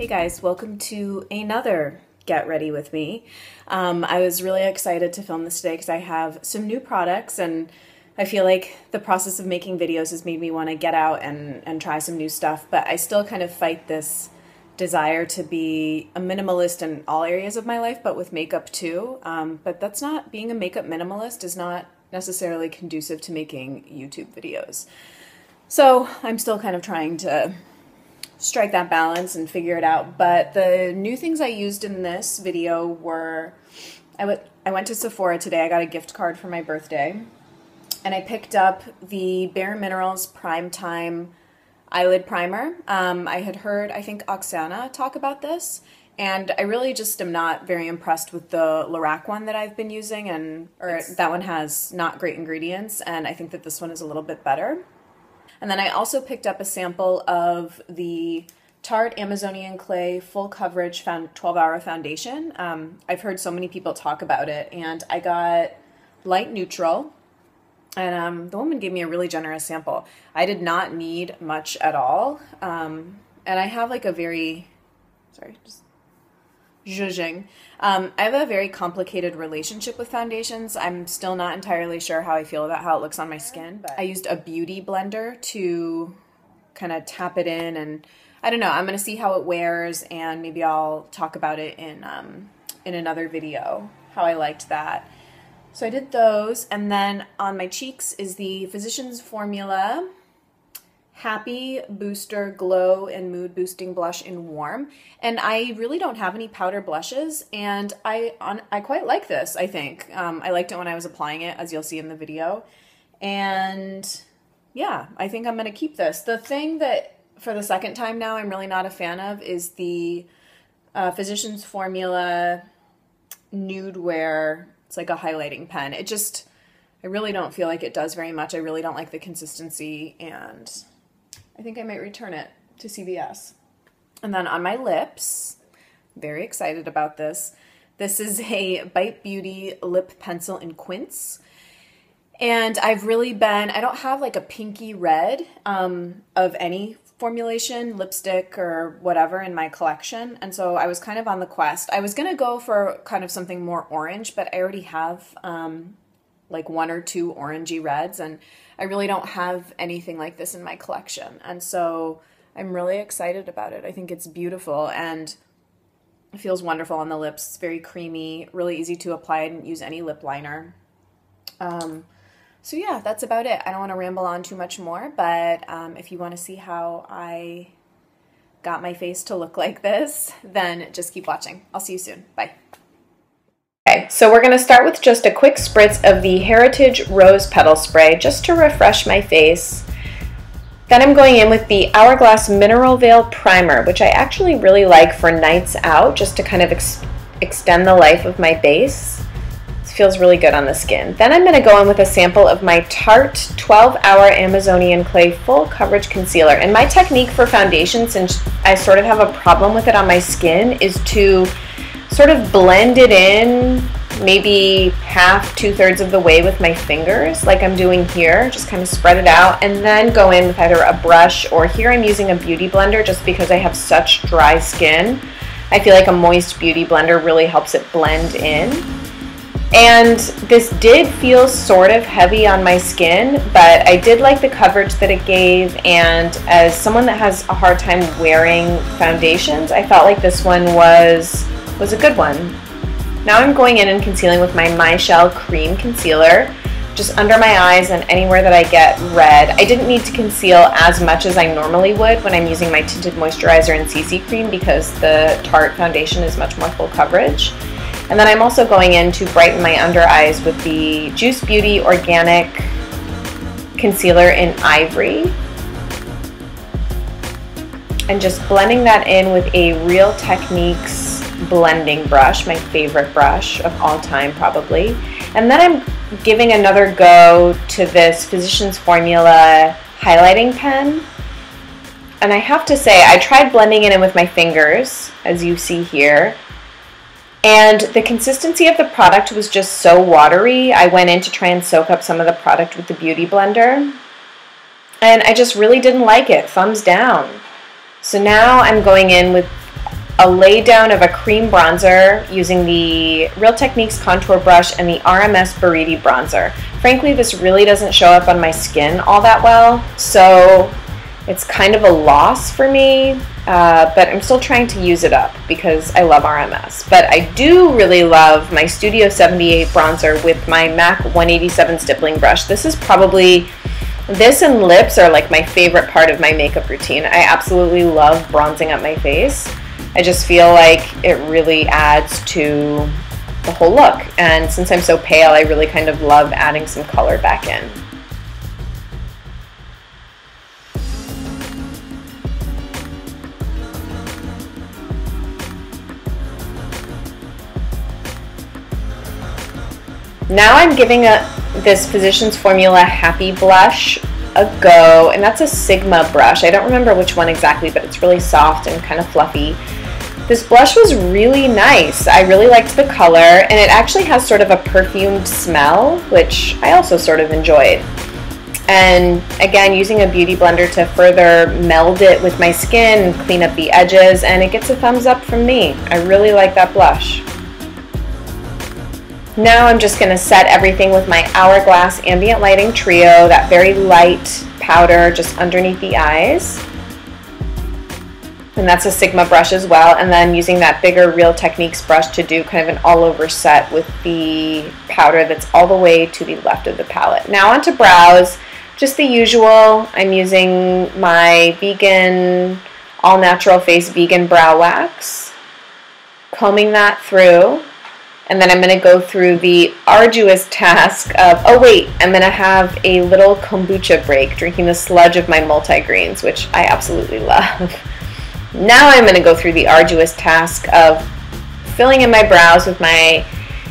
Hey guys, welcome to another Get Ready With Me. I was really excited to film this today because I have some new products and I feel like the process of making videos has made me want to get out and try some new stuff, but I still kind of fight this desire to be a minimalist in all areas of my life, but with makeup too. But that's not, being a makeup minimalist is not necessarily conducive to making YouTube videos. So I'm still kind of trying to strike that balance and figure it out. But the new things I used in this video were, I went to Sephora today. I got a gift card for my birthday and I picked up the Bare Minerals Prime Time Eyelid Primer. I had heard, I think, Oksana talk about this, and I really just am not very impressed with the Lorac one that I've been using, that one has not great ingredients, and I think that this one is a little bit better. And then I also picked up a sample of the Tarte Amazonian Clay Full Coverage 12-Hour Foundation. I've heard so many people talk about it, and I got light neutral, and the woman gave me a really generous sample. I did not need much at all, and I have like a very, just zhuzhing. I have a very complicated relationship with foundations. I'm still not entirely sure how I feel about how it looks on my skin, but I used a beauty blender to kind of tap it in, and I don't know, I'm going to see how it wears, and maybe I'll talk about it in another video, how I liked that. So I did those, and then on my cheeks is the Physicians Formula Happy Booster Glow and Mood Boosting Blush in Warm. And I really don't have any powder blushes, and I quite like this, I think. I liked it when I was applying it, as you'll see in the video. And yeah, I think I'm going to keep this. The thing that, for the second time now, I'm really not a fan of is the Physicians Formula Nude Wear. It's like a highlighting pen. It just, I really don't feel like it does very much. I really don't like the consistency, and I think I might return it to CVS. And then on my lips, very excited about this. This is a Bite Beauty lip pencil in Quince. And I've really been, I don't have like a pinky red of any formulation, lipstick or whatever in my collection. And so I was kind of on the quest. I was going to go for kind of something more orange, but I already have like one or two orangey reds, and I really don't have anything like this in my collection. And so I'm really excited about it. I think it's beautiful and it feels wonderful on the lips. It's very creamy, really easy to apply. I didn't use any lip liner. So yeah, that's about it. I don't want to ramble on too much more, but if you want to see how I got my face to look like this, then just keep watching. I'll see you soon. Bye. Okay, so we're going to start with just a quick spritz of the Heritage Rose Petal Spray just to refresh my face. Then I'm going in with the Hourglass Mineral Veil Primer, which I actually really like for nights out, just to kind of extend the life of my base. This feels really good on the skin. Then I'm going to go in with a sample of my Tarte 12-Hour Amazonian Clay Full Coverage Concealer. And my technique for foundation, since I sort of have a problem with it on my skin, is to sort of blend it in maybe half, 2/3 of the way with my fingers, like I'm doing here. Just kind of spread it out and then go in with either a brush, or here I'm using a beauty blender just because I have such dry skin. I feel like a moist beauty blender really helps it blend in. And this did feel sort of heavy on my skin, but I did like the coverage that it gave, and as someone that has a hard time wearing foundations, I felt like this one was a good one. Now I'm going in and concealing with my Mychelle Cream Concealer, just under my eyes and anywhere that I get red. I didn't need to conceal as much as I normally would when I'm using my tinted moisturizer and CC cream, because the Tarte foundation is much more full coverage. And then I'm also going in to brighten my under eyes with the Juice Beauty Organic Concealer in Ivory. And just blending that in with a Real Techniques blending brush, my favorite brush of all time probably. And then I'm giving another go to this Physicians Formula highlighting pen. And I have to say, I tried blending it in with my fingers, as you see here, and the consistency of the product was just so watery. I went in to try and soak up some of the product with the beauty blender, and I just really didn't like it. Thumbs down. So now I'm going in with a lay down of a cream bronzer using the Real Techniques contour brush and the RMS Buriti Bronzer. Frankly, this really doesn't show up on my skin all that well, so it's kind of a loss for me, but I'm still trying to use it up because I love RMS. But I do really love my Studio 78 bronzer with my MAC 187 stippling brush. This is probably, this and lips are like my favorite part of my makeup routine. I absolutely love bronzing up my face. I just feel like it really adds to the whole look. And since I'm so pale, I really kind of love adding some color back in. Now I'm giving this Physicians Formula Happy Blush a go, and that's a Sigma brush. I don't remember which one exactly, but it's really soft and kind of fluffy. This blush was really nice. I really liked the color, and it actually has sort of a perfumed smell, which I also sort of enjoyed. And again, using a beauty blender to further meld it with my skin and clean up the edges, and it gets a thumbs up from me. I really like that blush. Now I'm just going to set everything with my Hourglass Ambient Lighting Trio, that very light powder just underneath the eyes. And that's a Sigma brush as well. And then using that bigger Real Techniques brush to do kind of an all-over set with the powder that's all the way to the left of the palette. Now onto brows, just the usual. I'm using my vegan, all-natural face vegan brow wax, combing that through. And then I'm going to go through the arduous task of, oh wait, I'm going to have a little kombucha break, drinking the sludge of my multigreens, which I absolutely love. Now I'm going to go through the arduous task of filling in my brows with my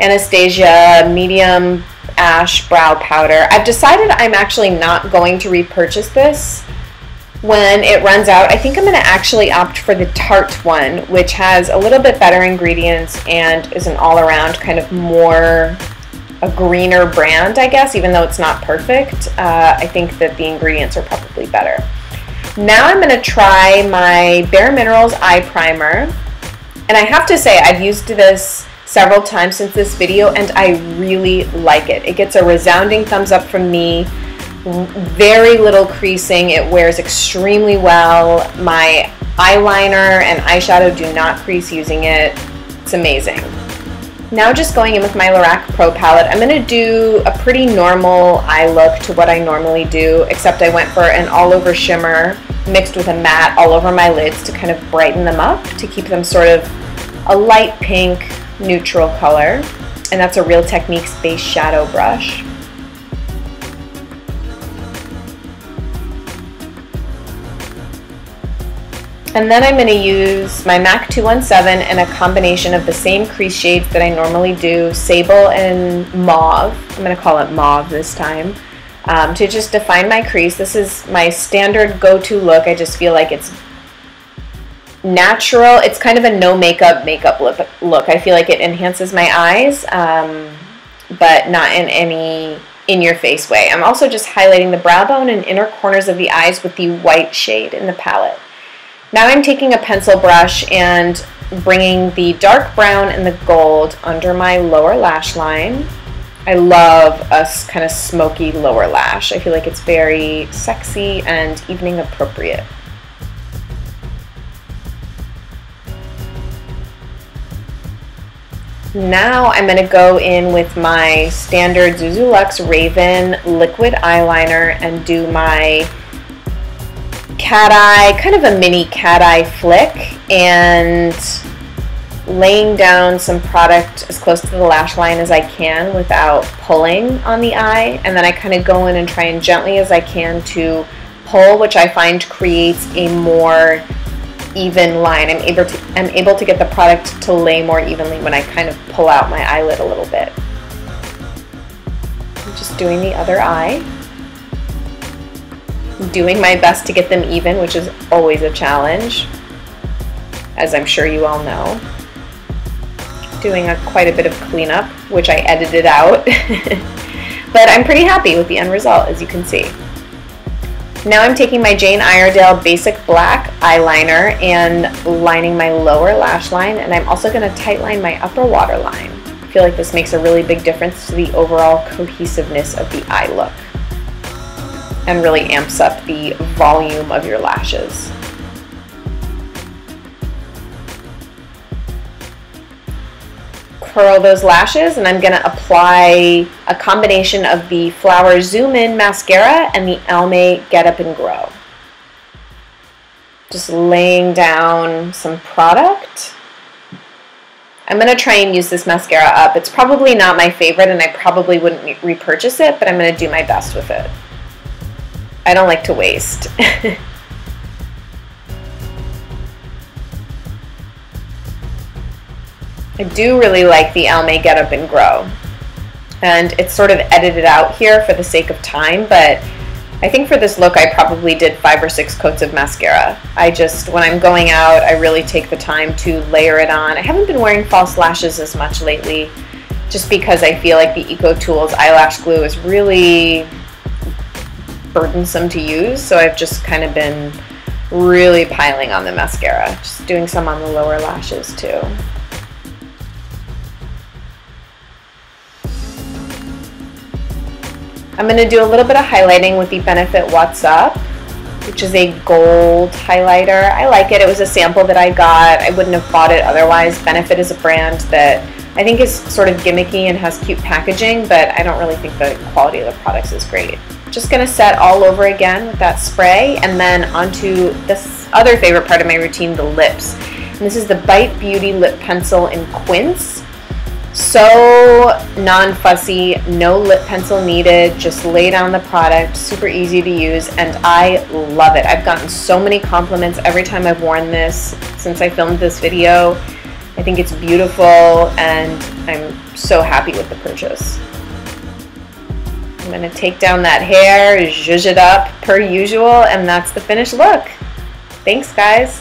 Anastasia medium ash brow powder. I've decided I'm actually not going to repurchase this when it runs out. I think I'm going to actually opt for the Tarte one, which has a little bit better ingredients and is an all-around kind of more a greener brand, I guess, even though it's not perfect. I think that the ingredients are probably better. Now I'm going to try my Bare Minerals eye primer, and I have to say I've used this several times since this video and I really like it. It gets a resounding thumbs up from me. Very little creasing. It wears extremely well. My eyeliner and eyeshadow do not crease using it. It's amazing. Now just going in with my Lorac Pro Palette, I'm going to do a pretty normal eye look to what I normally do, except I went for an all-over shimmer mixed with a matte all over my lids to kind of brighten them up, to keep them sort of a light pink neutral color. And that's a Real Techniques base shadow brush. And then I'm going to use my MAC 217 and a combination of the same crease shades that I normally do, Sable and Mauve. I'm going to call it Mauve this time, to just define my crease. This is my standard go-to look. I just feel like it's natural. It's kind of a no makeup look. I feel like it enhances my eyes, but not in any in-your-face way. I'm also just highlighting the brow bone and inner corners of the eyes with the white shade in the palette. Now I'm taking a pencil brush and bringing the dark brown and the gold under my lower lash line. I love a kind of smoky lower lash. I feel like it's very sexy and evening appropriate. Now I'm going to go in with my standard Zuzu Luxe Raven liquid eyeliner and do my cat eye, kind of a mini cat eye flick, and laying down some product as close to the lash line as I can without pulling on the eye. And then I kind of go in and try and gently as I can to pull, which I find creates a more even line. I'm able to get the product to lay more evenly when I kind of pull out my eyelid a little bit. I'm just doing the other eye. Doing my best to get them even, which is always a challenge, as I'm sure you all know. Doing quite a bit of cleanup, which I edited out. But I'm pretty happy with the end result, as you can see. Now I'm taking my Jane Iredale Basic Black eyeliner and lining my lower lash line, and I'm also going to tightline my upper waterline. I feel like this makes a really big difference to the overall cohesiveness of the eye look and really amps up the volume of your lashes. Curl those lashes, and I'm going to apply a combination of the Flower Zoom In Mascara and the Almay Get Up and Grow. Just laying down some product. I'm going to try and use this mascara up. It's probably not my favorite and I probably wouldn't repurchase it, but I'm going to do my best with it. I don't like to waste. I do really like the Almay Get Up and Grow, and it's sort of edited out here for the sake of time, but I think for this look I probably did 5 or 6 coats of mascara. When I'm going out, I really take the time to layer it on. I haven't been wearing false lashes as much lately, just because I feel like the Eco Tools eyelash glue is really burdensome to use, so I've just kind of been really piling on the mascara, just doing some on the lower lashes too. I'm going to do a little bit of highlighting with the Benefit What's Up, which is a gold highlighter. I like it. It was a sample that I got. I wouldn't have bought it otherwise. Benefit is a brand that I think is sort of gimmicky and has cute packaging, but I don't really think the quality of the products is great. Just going to set all over again with that spray, and then onto this other favorite part of my routine, the lips. And this is the Bite Beauty Lip Pencil in Quince. So non-fussy, no lip pencil needed, just lay down the product, super easy to use, and I love it. I've gotten so many compliments every time I've worn this since I filmed this video. I think it's beautiful and I'm so happy with the purchase. I'm going to take down that hair, zhuzh it up per usual, and that's the finished look. Thanks guys.